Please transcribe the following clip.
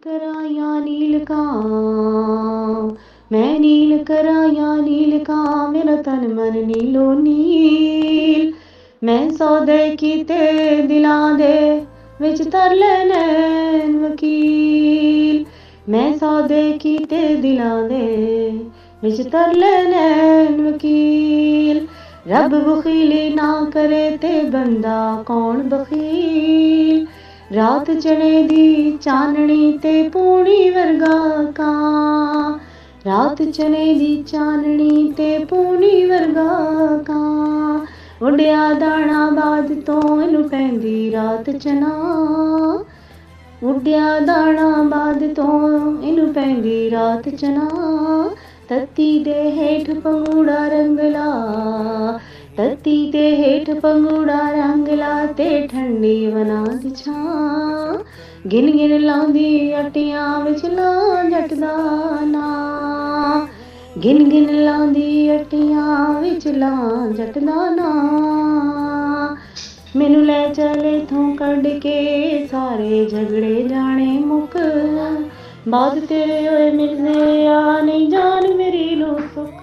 करा या नील का, मैं नील करा या नील का, मेरा तन मन नीलो नील। मैं सौदे कीते दिलां दे विच तरले नैन वकील। मैं सौदे कीते दिलां दे विच तरले नैन वकील। रब बखीली ना करे ते बंदा कौन बखील। रात चने दी चाननी ते पूनी वर्गा कां, रात चने दी चाननी ते पूनी वर्गा कां। उड्या दाना बाद तो इनू पैंदी रात चना, उड्या दाना बाद तो इनू पैंदी रात चना। तत्ती दे हेठ पंगूड़ा रंगला, तत्ती दे हेठ पंगूड़ा रंगला ते ठंडी वना दी छां। गिन गिन लांदी अटियां विच लां जट दा नां, गिन गिन लांदी अटियां विच लां जट दा नां। मैनू लै चल इथों कढ के सारे झगड़े जाने मुक, बाद तेरे होए मिलदे आ नहीं जान मेरी लो सुख।